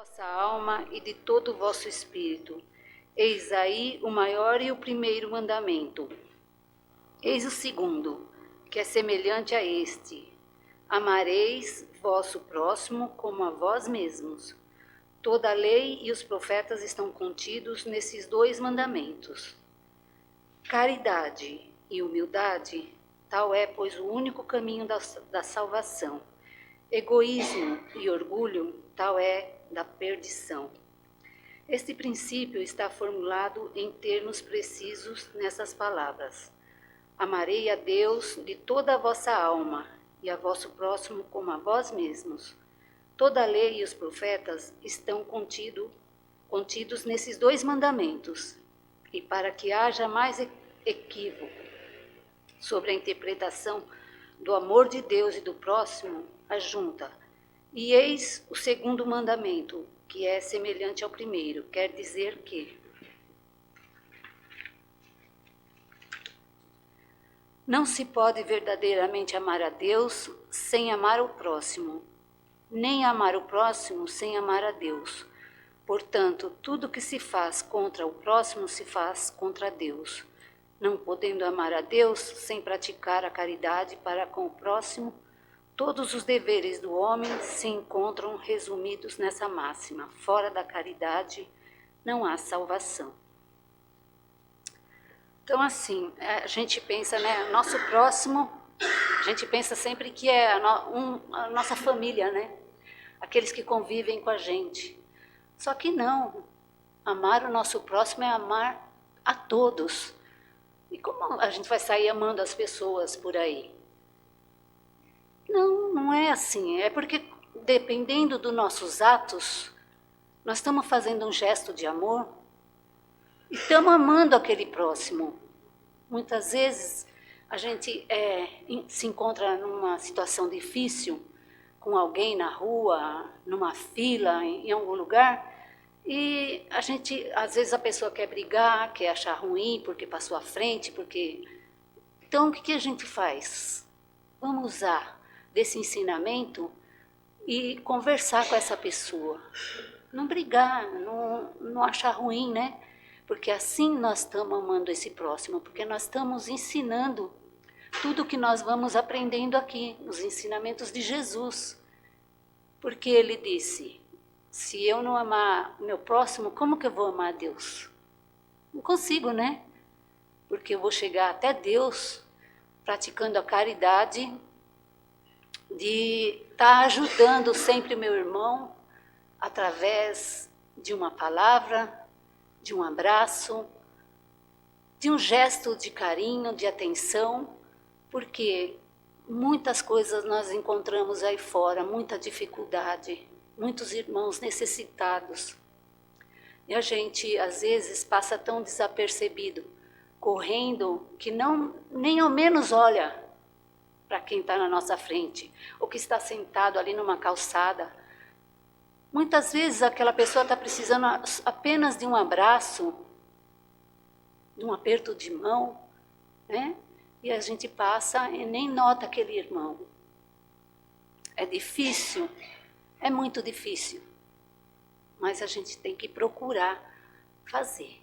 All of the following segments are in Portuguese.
vossa alma e de todo o vosso espírito. Eis aí o maior e o primeiro mandamento. Eis o segundo, que é semelhante a este: amareis vosso próximo como a vós mesmos. Toda a lei e os profetas estão contidos nesses dois mandamentos. Caridade e humildade, tal é, pois, o único caminho da salvação. Egoísmo e orgulho, tal é da perdição. Este princípio está formulado em termos precisos nessas palavras: amarei a Deus de toda a vossa alma e a vosso próximo como a vós mesmos. Toda a lei e os profetas estão contidos nesses dois mandamentos. E para que haja mais equívoco sobre a interpretação do amor de Deus e do próximo, ajunta: e eis o segundo mandamento, que é semelhante ao primeiro, quer dizer que não se pode verdadeiramente amar a Deus sem amar o próximo, nem amar o próximo sem amar a Deus. Portanto, tudo que se faz contra o próximo se faz contra Deus. Não podendo amar a Deus sem praticar a caridade para com o próximo, todos os deveres do homem se encontram resumidos nessa máxima: fora da caridade não há salvação. Então, assim, a gente pensa, né, nosso próximo, a gente pensa sempre que é a nossa família, né? Aqueles que convivem com a gente. Só que não, amar o nosso próximo é amar a todos. E como a gente vai sair amando as pessoas por aí? Não é assim. É porque, dependendo dos nossos atos, nós estamos fazendo um gesto de amor e estamos amando aquele próximo. Muitas vezes a gente se encontra numa situação difícil com alguém na rua, numa fila, em algum lugar, e a gente, às vezes a pessoa quer brigar, quer achar ruim porque passou à frente, porque... Então, o que a gente faz? Vamos usar desse ensinamento e conversar com essa pessoa. Não brigar, não achar ruim, né? Porque assim nós estamos amando esse próximo, porque nós estamos ensinando tudo que nós vamos aprendendo aqui, os ensinamentos de Jesus. Porque ele disse: se eu não amar meu próximo, como que eu vou amar a Deus? Não consigo, né? Porque eu vou chegar até Deus praticando a caridade de estar ajudando sempre meu irmão através de uma palavra, de um abraço, de um gesto de carinho, de atenção, porque muitas coisas nós encontramos aí fora, muita dificuldade, muitos irmãos necessitados. E a gente, às vezes, passa tão desapercebido, correndo, que nem ao menos olha para quem está na nossa frente, ou que está sentado ali numa calçada. Muitas vezes aquela pessoa está precisando apenas de um abraço, de um aperto de mão, né? E a gente passa e nem nota aquele irmão. É difícil, é muito difícil, mas a gente tem que procurar fazer,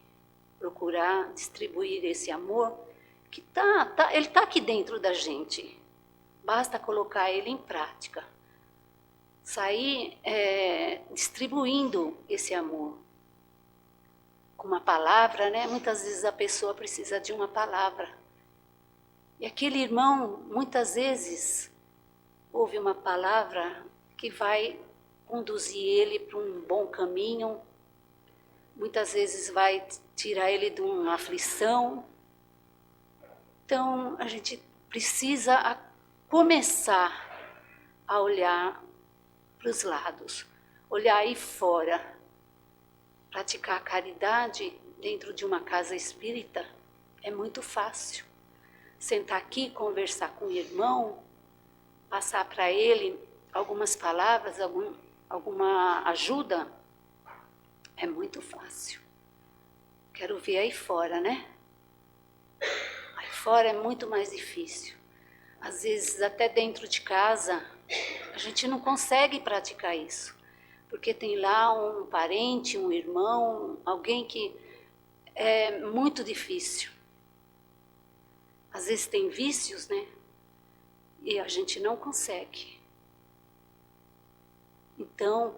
procurar distribuir esse amor que ele está aqui dentro da gente. Basta colocar ele em prática. Sair distribuindo esse amor. Com uma palavra, né? Muitas vezes a pessoa precisa de uma palavra. E aquele irmão, muitas vezes, ouve uma palavra que vai conduzir ele para um bom caminho. Muitas vezes vai tirar ele de uma aflição. Então, a gente precisa começar a olhar para os lados, olhar aí fora. Praticar a caridade dentro de uma casa espírita é muito fácil. Sentar aqui, conversar com o irmão, passar para ele algumas palavras, alguma ajuda, é muito fácil. Quero ver aí fora, né? Aí fora é muito mais difícil. Às vezes, até dentro de casa, a gente não consegue praticar isso. porque tem lá um parente, um irmão, alguém que é muito difícil. Às vezes tem vícios, né? E a gente não consegue. Então,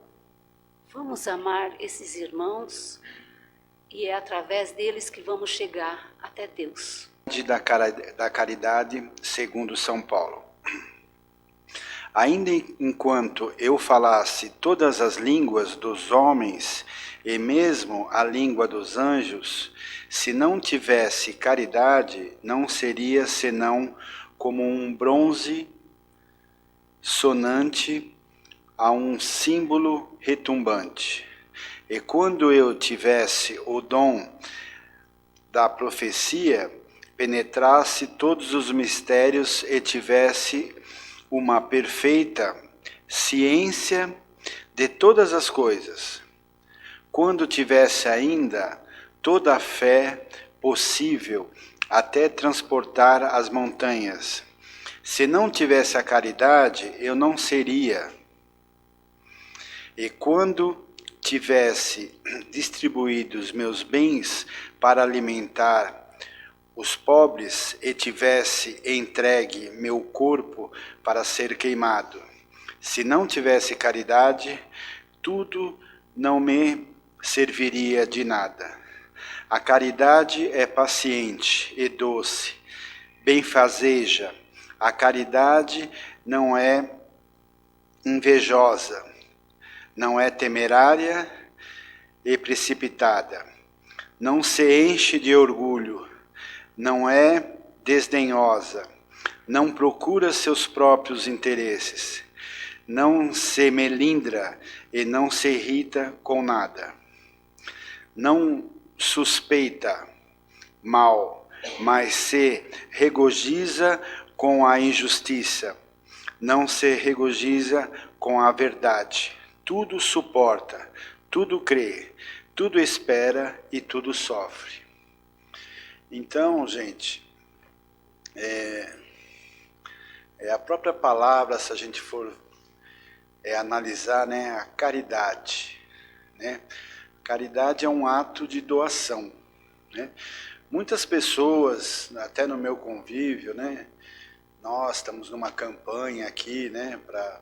vamos amar esses irmãos e é através deles que vamos chegar até Deus. Da caridade segundo São Paulo. Ainda enquanto eu falasse todas as línguas dos homens e mesmo a língua dos anjos, se não tivesse caridade, não seria senão como um bronze sonante a um símbolo retumbante. E quando eu tivesse o dom da profecia, penetrasse todos os mistérios e tivesse uma perfeita ciência de todas as coisas, quando tivesse ainda toda a fé possível até transportar as montanhas, se não tivesse a caridade, eu não seria. E quando tivesse distribuído os meus bens para alimentar os pobres e tivesse entregue meu corpo para ser queimado, se não tivesse caridade, tudo não me serviria de nada. A caridade é paciente e doce, benfazeja. A caridade não é invejosa, não é temerária e precipitada, não se enche de orgulho, não é desdenhosa, não procura seus próprios interesses, não se melindra e não se irrita com nada, não suspeita mal, mas se regozija com a injustiça, não se regozija com a verdade. Tudo suporta, tudo crê, tudo espera e tudo sofre. Então, gente, a própria palavra, se a gente for analisar, né, a caridade, né? Caridade é um ato de doação, né? Muitas pessoas, até no meu convívio, né, nós estamos numa campanha aqui, né, para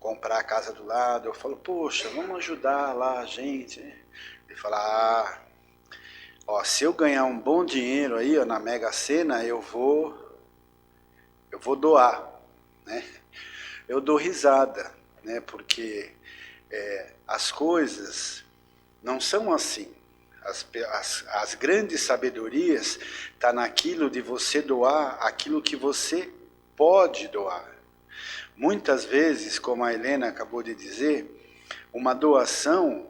comprar a casa do lado, eu falo, poxa, vamos ajudar lá a gente. Ele fala, ó, se eu ganhar um bom dinheiro aí, ó, na Mega Sena, eu vou doar, né? Eu dou risada, né? Porque as coisas não são assim. As grandes sabedorias tá naquilo de você doar aquilo que você pode doar. Muitas vezes, como a Helena acabou de dizer, uma doação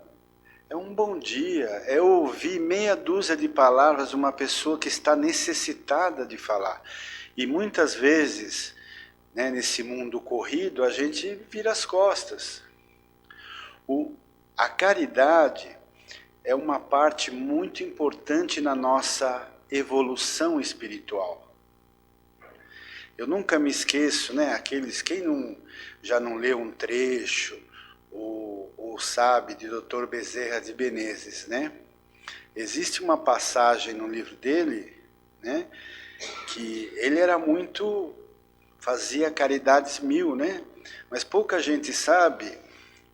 é um bom dia, é ouvir meia dúzia de palavras de uma pessoa que está necessitada de falar. E muitas vezes, né, nesse mundo corrido, a gente vira as costas. A caridade é uma parte muito importante na nossa evolução espiritual. Eu nunca me esqueço, né, quem já não leu um trecho, ou sabe, de Dr. Bezerra de Menezes, né? Existe uma passagem no livro dele, né, que ele era fazia caridades mil, né? Mas pouca gente sabe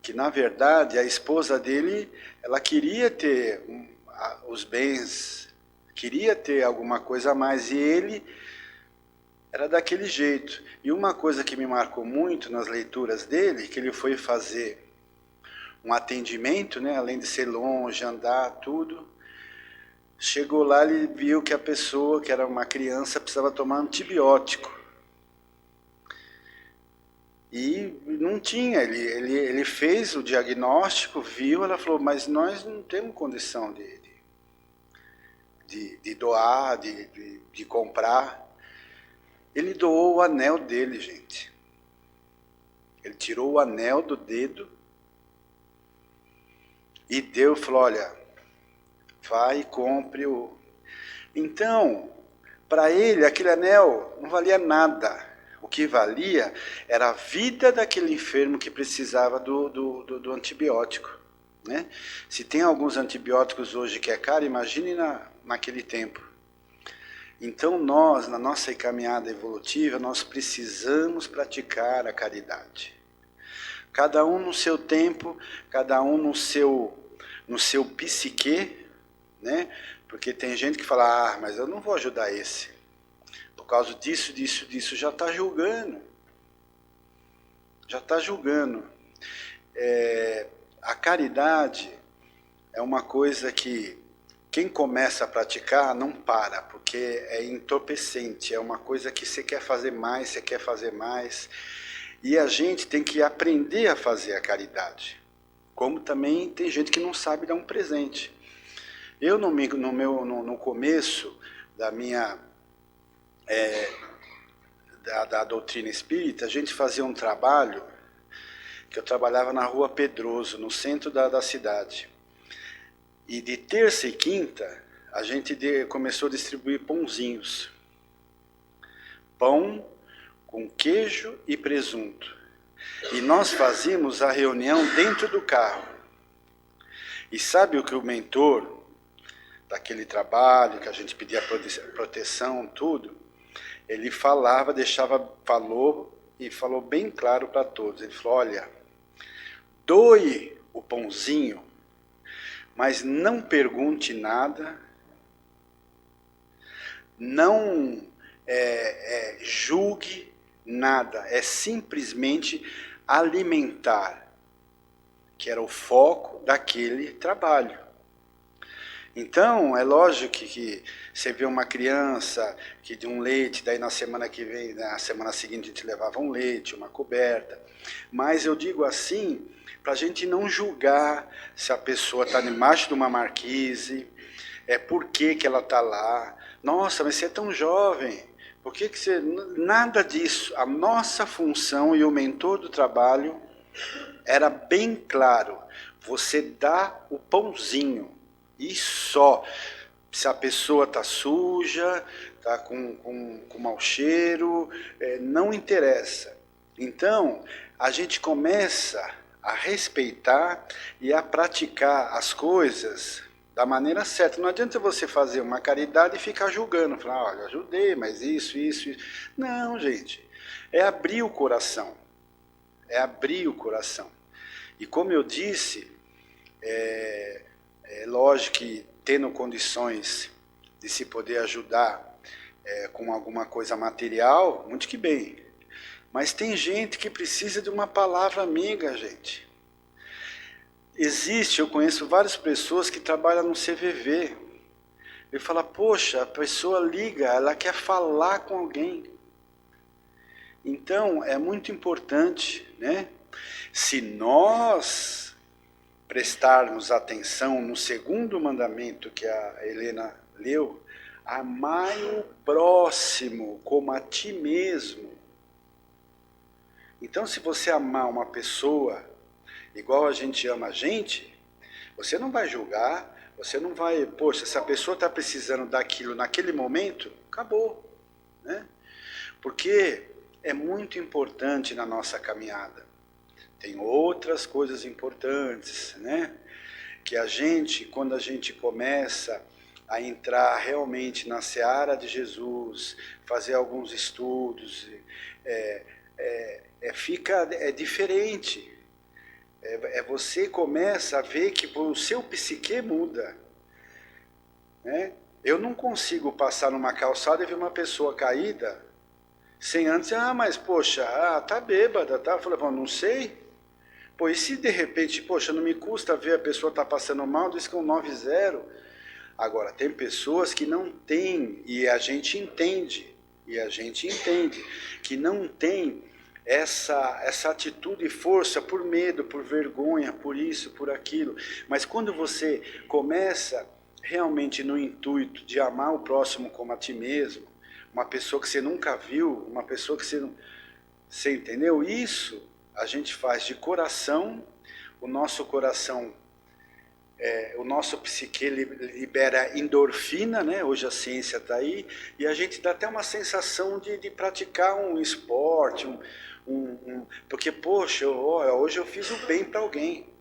que, na verdade, a esposa dele, ela queria ter os bens, queria ter alguma coisa a mais, e ele era daquele jeito. E uma coisa que me marcou muito nas leituras dele, que ele foi fazer um atendimento, né, além de ser longe, andar, tudo, chegou lá, ele viu que a pessoa, que era uma criança, precisava tomar antibiótico. E não tinha, ele fez o diagnóstico, viu, ela falou, mas nós não temos condição de doar, de comprar. Ele doou o anel dele, gente. Ele tirou o anel do dedo e deu, falou, olha, vai e compre o... Então, para ele, aquele anel não valia nada. O que valia era a vida daquele enfermo que precisava do antibiótico, né? Se tem alguns antibióticos hoje que é caro, imagine naquele tempo. Então nós, na nossa caminhada evolutiva, nós precisamos praticar a caridade. Cada um no seu tempo, cada um no seu psique, né? Porque tem gente que fala, mas eu não vou ajudar esse. Por causa disso, já está julgando. Já está julgando. A caridade é uma coisa que quem começa a praticar não para, porque é entorpecente, é uma coisa que você quer fazer mais, e a gente tem que aprender a fazer a caridade. Como também tem gente que não sabe dar um presente. Eu, no começo da minha da doutrina espírita, a gente fazia um trabalho, que eu trabalhava na Rua Pedroso, no centro da cidade. E de terça e quinta, a gente começou a distribuir pãozinhos. Pão com queijo e presunto. E nós fazíamos a reunião dentro do carro. E sabe o que o mentor daquele trabalho, que a gente pedia proteção, tudo, ele falou bem claro para todos. Ele falou, olha, doe o pãozinho, mas não pergunte nada, não julgue nada, é simplesmente alimentar, que era o foco daquele trabalho. Então, é lógico que você vê uma criança que de um leite, daí na semana que vem, na semana seguinte a gente levava um leite, uma coberta, mas eu digo assim, para a gente não julgar se a pessoa está embaixo de uma marquise, por que ela está lá, nossa, mas você é tão jovem, por que você... Nada disso, a nossa função e o mentor do trabalho era bem claro, você dá o pãozinho, e só. Se a pessoa está suja, está com mau cheiro, não interessa. Então, a gente começa a respeitar e a praticar as coisas da maneira certa. Não adianta você fazer uma caridade e ficar julgando, falar, olha, ajudei, mas isso. Não, gente, é abrir o coração. É abrir o coração. E como eu disse, é lógico que tendo condições de se poder ajudar com alguma coisa material, muito que bem. Mas tem gente que precisa de uma palavra amiga, gente. Eu conheço várias pessoas que trabalham no CVV. Ele fala, poxa, a pessoa liga, ela quer falar com alguém. Então, é muito importante, né? Se nós prestarmos atenção no segundo mandamento que a Helena leu, amai o próximo como a ti mesmo. Então, se você amar uma pessoa igual a gente ama a gente, você não vai julgar, você não vai, poxa, se a pessoa está precisando daquilo naquele momento, acabou, né? Porque é muito importante na nossa caminhada. Tem outras coisas importantes, né? Que a gente, quando a gente começa a entrar realmente na seara de Jesus, fazer alguns estudos, fica diferente. Você começa a ver que o seu psique muda, né? Eu não consigo passar numa calçada e ver uma pessoa caída sem antes, mas poxa, tá bêbada, tá? Eu falei, não sei. Pô, e se de repente, poxa, não me custa ver a pessoa tá passando mal, diz que é um 9-0. Agora, tem pessoas que não têm, e a gente entende, que não tem essa atitude e força por medo, por vergonha, por isso, por aquilo. Mas quando você começa realmente no intuito de amar o próximo como a ti mesmo, uma pessoa que você nunca viu, uma pessoa que você não... Você entendeu? Isso a gente faz de coração, o nosso coração o nosso psique libera endorfina, né? Hoje a ciência está aí, e a gente dá até uma sensação de praticar um esporte, porque, poxa, hoje eu fiz o bem para alguém.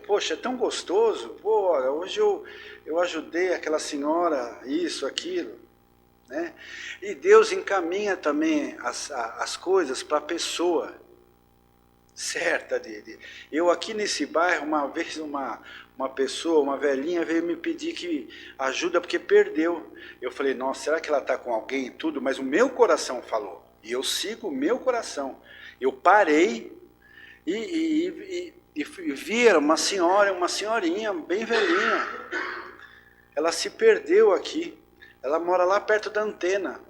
Poxa, é tão gostoso, pô, hoje eu ajudei aquela senhora, isso, aquilo. Né? E Deus encaminha também as coisas para a pessoa certa dele. Eu aqui nesse bairro, uma vez uma pessoa, uma velhinha, veio me pedir que ajuda porque perdeu. Eu falei, nossa, será que ela está com alguém e tudo? Mas o meu coração falou, e eu sigo o meu coração. Eu parei e vi uma senhorinha bem velhinha. Ela se perdeu aqui. Ela mora lá perto da Antena.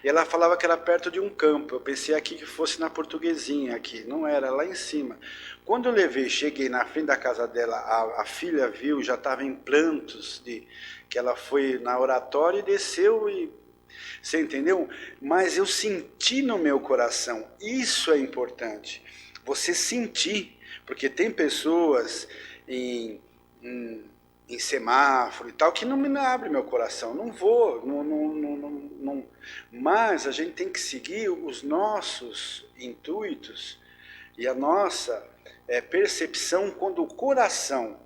E ela falava que era perto de um campo. Eu pensei aqui que fosse na Portuguesinha aqui. Não era, lá em cima. Quando eu levei, cheguei na frente da casa dela, a filha viu, já estava em plantos, que ela foi na oratória e desceu e... Você entendeu? Mas eu senti no meu coração. Isso é importante. Você sentir. Porque tem pessoas em semáforo e tal, que não me abre meu coração, não vou, não. Mas a gente tem que seguir os nossos intuitos e a nossa percepção quando o coração,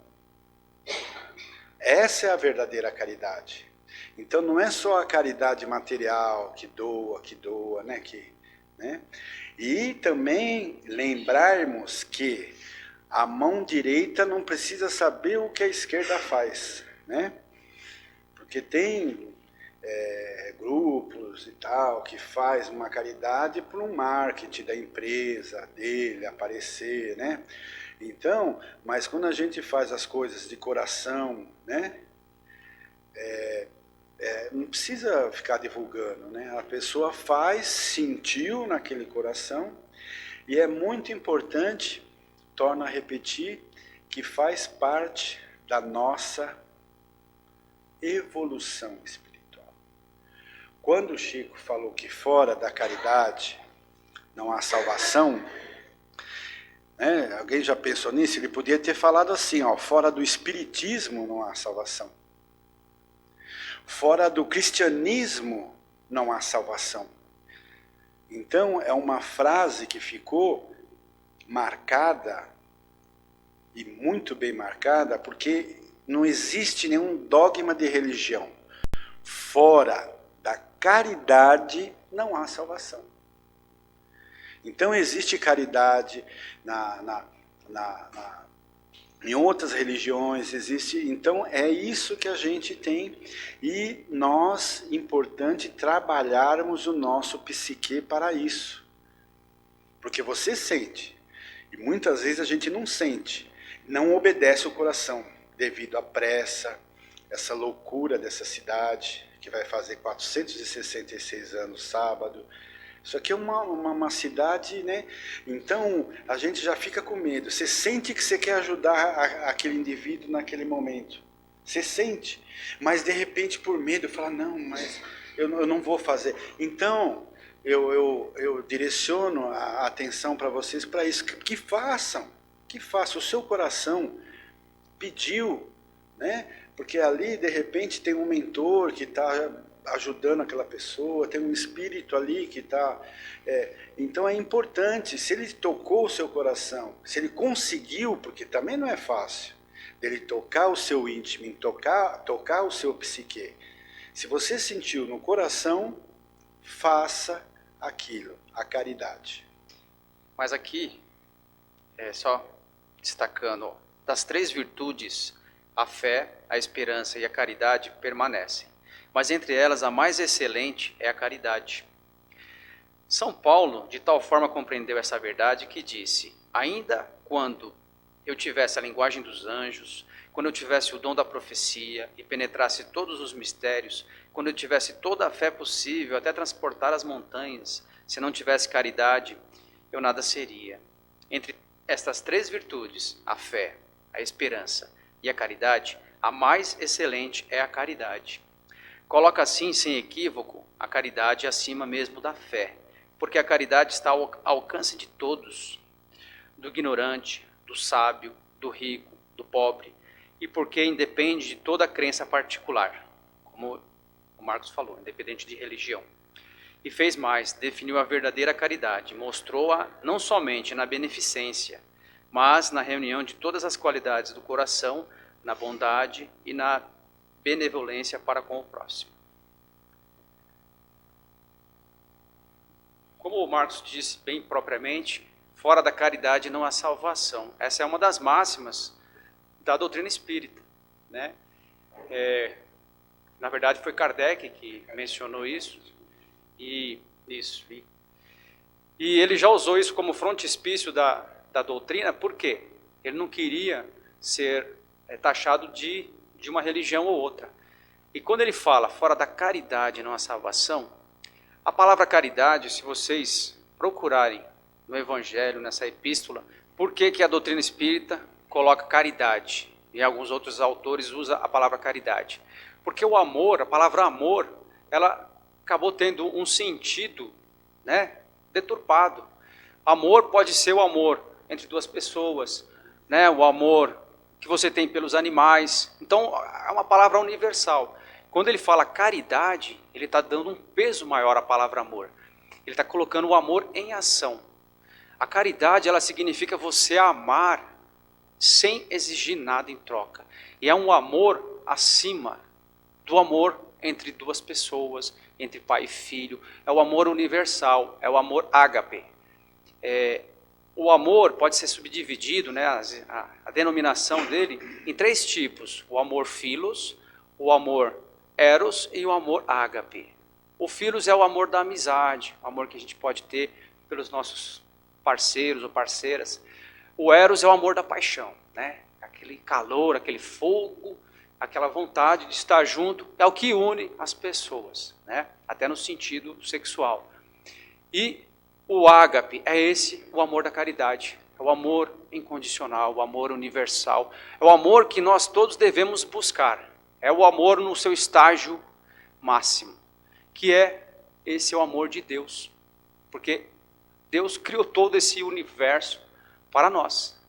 essa é a verdadeira caridade. Então não é só a caridade material, que doa, né? E também lembrarmos que a mão direita não precisa saber o que a esquerda faz, né? Porque tem grupos e tal que faz uma caridade por um marketing da empresa dele aparecer, né? Então, mas quando a gente faz as coisas de coração, né? Não precisa ficar divulgando, né? A pessoa faz, sentiu naquele coração, e é muito importante, torno a repetir, que faz parte da nossa evolução espiritual. Quando o Chico falou que fora da caridade não há salvação, né? Alguém já pensou nisso? Ele podia ter falado assim, ó, fora do espiritismo não há salvação. Fora do cristianismo não há salvação. Então é uma frase que ficou marcada, e muito bem marcada, porque não existe nenhum dogma de religião. Fora da caridade não há salvação. Então existe caridade em outras religiões, existe. Então é isso que a gente tem, e nós, importante trabalharmos o nosso psique para isso. Porque você sente, e muitas vezes a gente não sente, não obedece o coração, devido à pressa, essa loucura dessa cidade, que vai fazer 466 anos sábado. Isso aqui é uma cidade, né? Então a gente já fica com medo. Você sente que você quer ajudar aquele indivíduo naquele momento. Você sente, mas de repente por medo fala, não, mas eu não vou fazer. Então eu direciono a atenção para vocês para isso, que façam. O seu coração pediu, né? Porque ali de repente tem um mentor que está ajudando aquela pessoa, tem um espírito ali que está... então é importante, se ele tocou o seu coração, se ele conseguiu, porque também não é fácil, dele tocar o seu íntimo, tocar o seu psique. Se você sentiu no coração, faça aquilo, a caridade. Mas aqui, só destacando, das 3 virtudes, a fé, a esperança e a caridade permanecem. Mas entre elas a mais excelente é a caridade. São Paulo de tal forma compreendeu essa verdade que disse, ainda quando eu tivesse a linguagem dos anjos, quando eu tivesse o dom da profecia e penetrasse todos os mistérios, quando eu tivesse toda a fé possível, até transportar as montanhas, se não tivesse caridade, eu nada seria. Entre estas 3 virtudes, a fé, a esperança e a caridade, a mais excelente é a caridade. Coloca assim, sem equívoco, a caridade acima mesmo da fé, porque a caridade está ao alcance de todos, do ignorante, do sábio, do rico, do pobre, e porque independe de toda crença particular, como o Marcos falou, independente de religião. E fez mais, definiu a verdadeira caridade, mostrou-a não somente na beneficência, mas na reunião de todas as qualidades do coração, na bondade e na benevolência para com o próximo. Como o Marcos disse bem propriamente, fora da caridade não há salvação. Essa é uma das máximas da doutrina espírita, né? Na verdade foi Kardec que mencionou isso, e ele já usou isso como frontispício da doutrina, por quê? Ele não queria ser taxado de uma religião ou outra. E quando ele fala fora da caridade não há salvação, a palavra caridade, se vocês procurarem no Evangelho, nessa epístola, por que a doutrina espírita coloca caridade? E alguns outros autores usam a palavra caridade. Porque o amor, a palavra amor, ela acabou tendo um sentido, né, deturpado. Amor pode ser o amor entre duas pessoas, né, o amor que você tem pelos animais. Então, é uma palavra universal. Quando ele fala caridade, ele está dando um peso maior à palavra amor. Ele está colocando o amor em ação. A caridade, ela significa você amar sem exigir nada em troca. E é um amor acima do amor entre duas pessoas, entre pai e filho. É o amor universal, é o amor ágape. O amor pode ser subdividido, né, a denominação dele, em 3 tipos. O amor philos, o amor eros e o amor ágape. O philos é o amor da amizade, o amor que a gente pode ter pelos nossos parceiros ou parceiras. O eros é o amor da paixão, né? Aquele calor, aquele fogo, aquela vontade de estar junto, é o que une as pessoas, né? Até no sentido sexual. E o ágape é o amor da caridade, é o amor incondicional, o amor universal, é o amor que nós todos devemos buscar, é o amor no seu estágio máximo, que é o amor de Deus, porque Deus criou todo esse universo para nós.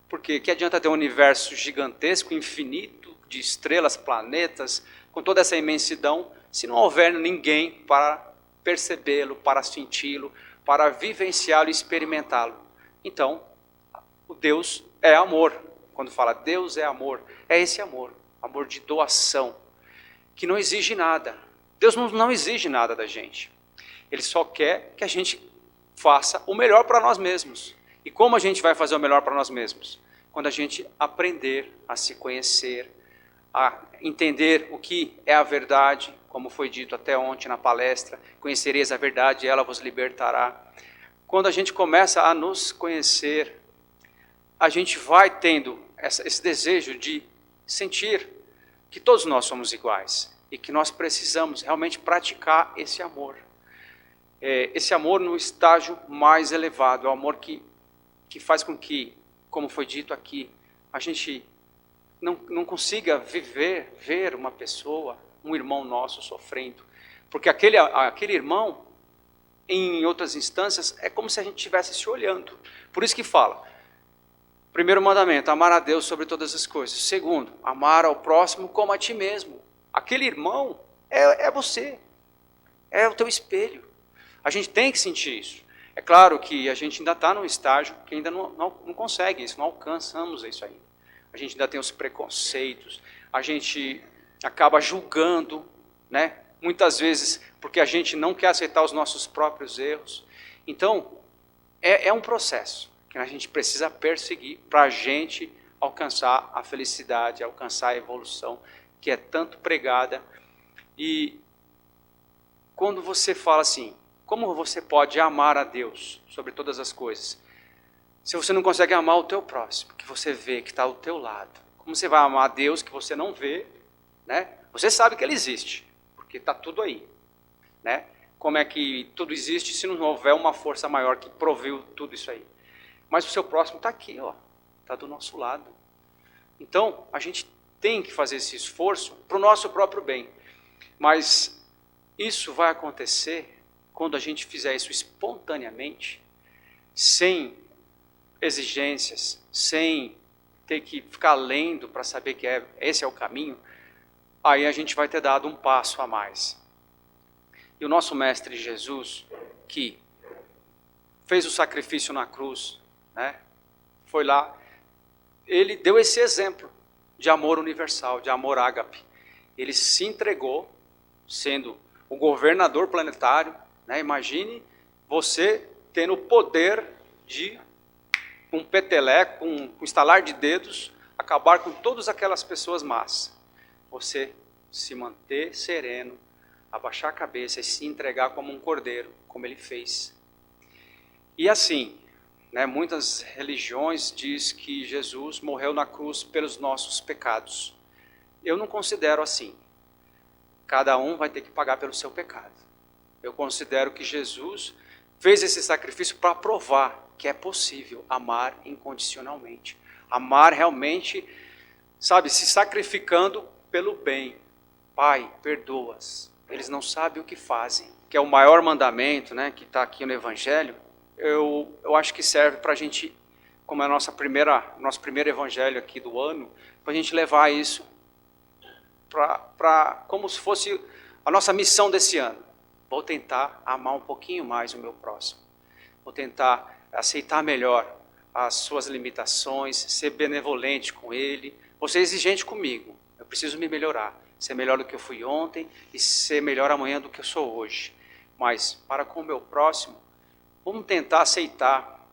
Porque que adianta ter um universo gigantesco, infinito, de estrelas, planetas, com toda essa imensidão, se não houver ninguém para percebê-lo, para senti-lo, para vivenciá-lo e experimentá-lo? Então, o Deus é amor. Quando fala Deus é amor, é esse amor, amor de doação, que não exige nada. Deus não exige nada da gente. Ele só quer que a gente faça o melhor para nós mesmos. E como a gente vai fazer o melhor para nós mesmos? Quando a gente aprender a se conhecer, a entender o que é a verdade, como foi dito até ontem na palestra, conhecereis a verdade e ela vos libertará. Quando a gente começa a nos conhecer, a gente vai tendo esse desejo de sentir que todos nós somos iguais e que nós precisamos realmente praticar esse amor. Esse amor no estágio mais elevado, é o amor que faz com que, como foi dito aqui, a gente não consiga ver uma pessoa, um irmão nosso sofrendo. Porque aquele irmão, em outras instâncias, é como se a gente estivesse se olhando. Por isso que fala, primeiro mandamento, amar a Deus sobre todas as coisas. Segundo, amar ao próximo como a ti mesmo. Aquele irmão é você, é o teu espelho. A gente tem que sentir isso. É claro que a gente ainda está num estágio que ainda não consegue isso, não alcançamos isso ainda. A gente ainda tem os preconceitos, a gente acaba julgando, né? Muitas vezes porque a gente não quer aceitar os nossos próprios erros. Então, é um processo que a gente precisa perseguir para a gente alcançar a felicidade, alcançar a evolução que é tanto pregada. E quando você fala assim, como você pode amar a Deus sobre todas as coisas, se você não consegue amar o teu próximo, que você vê que está ao teu lado? Como você vai amar a Deus que você não vê, né? Você sabe que Ele existe, porque está tudo aí, né? Como é que tudo existe se não houver uma força maior que proveu tudo isso aí? Mas o seu próximo está aqui, ó, está do nosso lado. Então, a gente tem que fazer esse esforço para o nosso próprio bem. Mas isso vai acontecer quando a gente fizer isso espontaneamente, sem exigências, sem ter que ficar lendo para saber que esse é o caminho, aí a gente vai ter dado um passo a mais. E o nosso Mestre Jesus, que fez o sacrifício na cruz, né? Foi lá, ele deu esse exemplo de amor universal, de amor ágape. Ele se entregou, sendo o governador planetário, né? Imagine você tendo o poder de, com um peteleco, com um estalar de dedos, acabar com todas aquelas pessoas más. Você se manter sereno, abaixar a cabeça e se entregar como um cordeiro, como ele fez. E assim, né, muitas religiões diz que Jesus morreu na cruz pelos nossos pecados. Eu não considero assim. Cada um vai ter que pagar pelo seu pecado. Eu considero que Jesus fez esse sacrifício para provar que é possível amar incondicionalmente. Amar realmente, sabe, se sacrificando pelo bem. Pai, perdoa-os. Eles não sabem o que fazem. Que é o maior mandamento, né, que está aqui no Evangelho. Eu acho que serve para a gente, como é nosso primeiro evangelho aqui do ano, para a gente levar isso para como se fosse a nossa missão desse ano. Vou tentar amar um pouquinho mais o meu próximo. Vou tentar aceitar melhor as suas limitações, ser benevolente com ele, vou ser exigente comigo. Eu preciso me melhorar, ser melhor do que eu fui ontem e ser melhor amanhã do que eu sou hoje. Mas para com o meu próximo, vamos tentar aceitar.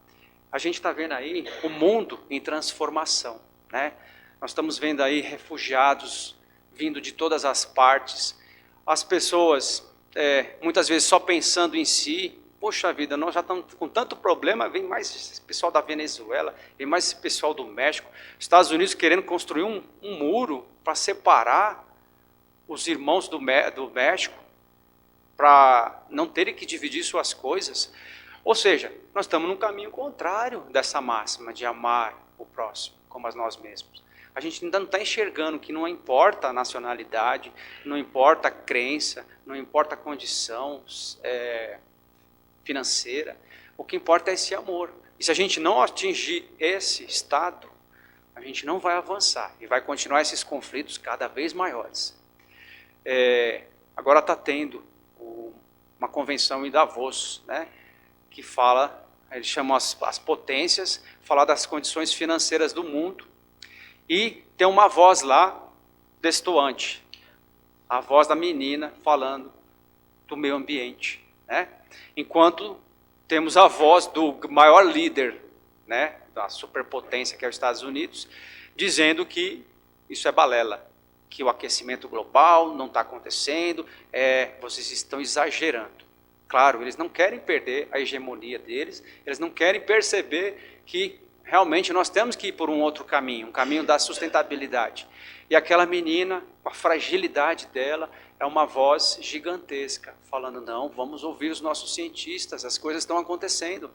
A gente está vendo aí o mundo em transformação, né? Nós estamos vendo aí refugiados vindo de todas as partes. As pessoas, muitas vezes, só pensando em si. Poxa vida, nós já estamos com tanto problema, vem mais esse pessoal da Venezuela, vem mais esse pessoal do México. Estados Unidos querendo construir um muro para separar os irmãos do México, para não terem que dividir suas coisas. Ou seja, nós estamos num caminho contrário dessa máxima de amar o próximo como a nós mesmos. A gente ainda não está enxergando que não importa a nacionalidade, não importa a crença, não importa a condição financeira. O que importa é esse amor. E se a gente não atingir esse estado, a gente não vai avançar e vai continuar esses conflitos cada vez maiores. Agora está tendo uma convenção em Davos, né? Que fala, eles chamam as potências, falar das condições financeiras do mundo, e tem uma voz lá destoante, a voz da menina falando do meio ambiente, né? Enquanto temos a voz do maior líder, né, da superpotência que é os Estados Unidos, dizendo que isso é balela, que o aquecimento global não está acontecendo, vocês estão exagerando. Claro, eles não querem perder a hegemonia deles, eles não querem perceber que realmente nós temos que ir por um outro caminho, um caminho da sustentabilidade. E aquela menina, com a fragilidade dela, é uma voz gigantesca, falando, não, vamos ouvir os nossos cientistas, as coisas estão acontecendo.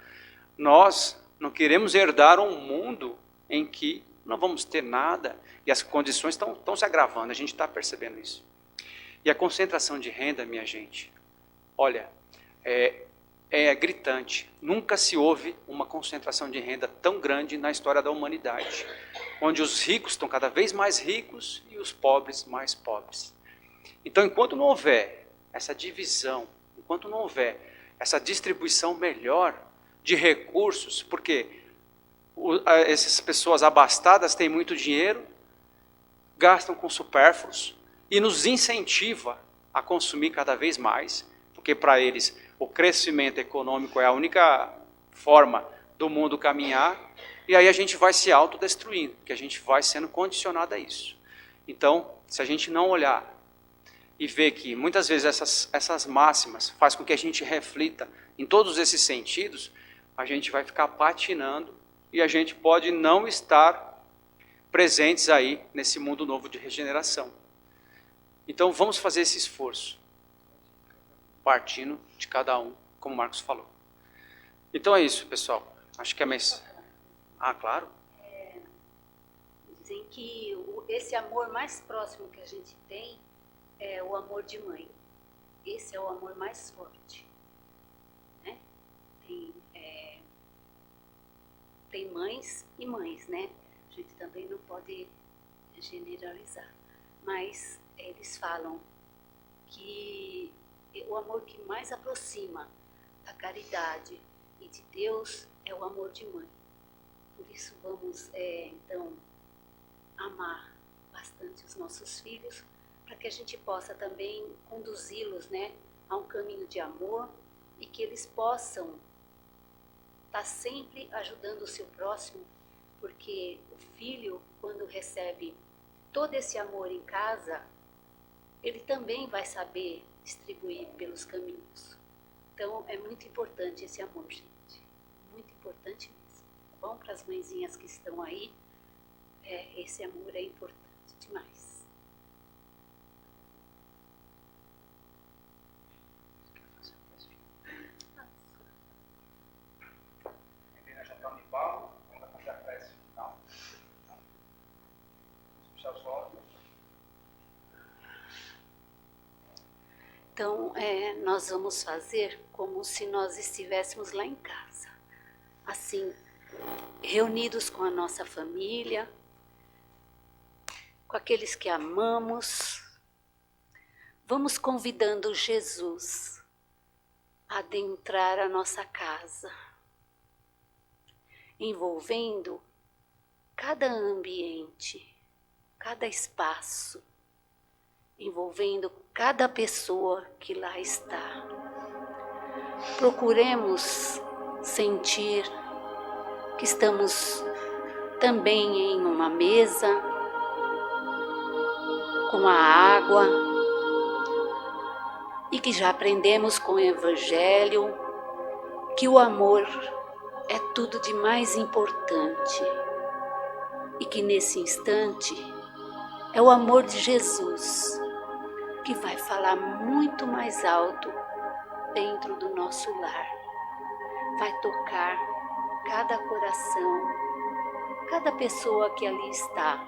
Nós não queremos herdar um mundo em que não vamos ter nada, e as condições estão se agravando, a gente está percebendo isso. E a concentração de renda, minha gente, olha, é gritante. Nunca se houve uma concentração de renda tão grande na história da humanidade, onde os ricos estão cada vez mais ricos e os pobres mais pobres. Então, enquanto não houver essa divisão, enquanto não houver essa distribuição melhor de recursos, porque essas pessoas abastadas têm muito dinheiro, gastam com supérfluos e nos incentiva a consumir cada vez mais, porque para eles o crescimento econômico é a única forma do mundo caminhar, e aí a gente vai se autodestruindo, porque a gente vai sendo condicionado a isso. Então, se a gente não olhar e ver que muitas vezes essas máximas faz com que a gente reflita em todos esses sentidos, a gente vai ficar patinando e a gente pode não estar presentes aí nesse mundo novo de regeneração. Então vamos fazer esse esforço, partindo de cada um, como o Marcos falou. Então é isso, pessoal. Acho que é mais... Ah, claro. Dizem que esse amor mais próximo que a gente tem é o amor de mãe. Esse é o amor mais forte, né? Tem mães e mães, né? gente também não pode generalizar. Mas eles falam que o amor que mais aproxima da caridade e de Deus é o amor de mãe. Por isso vamos, então, amar bastante os nossos filhos, para que a gente possa também conduzi-los, né, a um caminho de amor e que eles possam estar sempre ajudando o seu próximo, porque o filho, quando recebe todo esse amor em casa, ele também vai saber distribuir pelos caminhos. Então é muito importante esse amor, gente. Muito importante mesmo. Tá bom? Para as mãezinhas que estão aí, esse amor é importante demais. Já está no embalo, vamos fazer a prece final. Vamos puxar os olhos. Então, nós vamos fazer como se nós estivéssemos lá em casa, assim, reunidos com a nossa família, com aqueles que amamos. Vamos convidando Jesus a adentrar a nossa casa, envolvendo cada ambiente, cada espaço, envolvendo cada pessoa que lá está. Procuremos sentir que estamos também em uma mesa, com a água, e que já aprendemos com o Evangelho que o amor é tudo de mais importante, e que nesse instante é o amor de Jesus que vai falar muito mais alto dentro do nosso lar. Vai tocar cada coração, cada pessoa que ali está,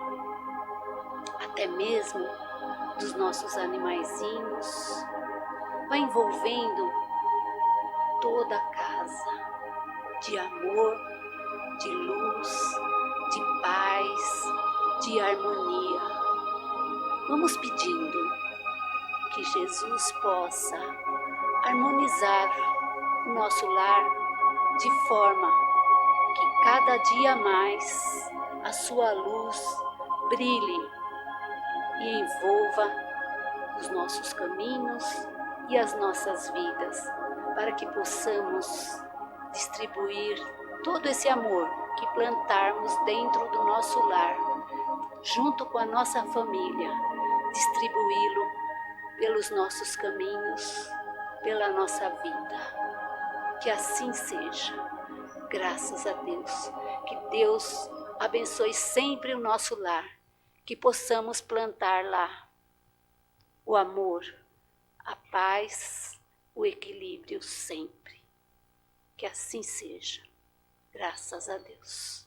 até mesmo dos nossos animaizinhos. Vai envolvendo toda a casa de amor, de luz, de paz, de harmonia. Vamos pedindo que Jesus possa harmonizar o nosso lar de forma que cada dia mais a sua luz brilhe e envolva os nossos caminhos e as nossas vidas, para que possamos distribuir todo esse amor que plantarmos dentro do nosso lar, junto com a nossa família, distribuí-lo pelos nossos caminhos, pela nossa vida. Que assim seja, graças a Deus. Que Deus abençoe sempre o nosso lar, que possamos plantar lá o amor, a paz, o equilíbrio sempre. Que assim seja, graças a Deus.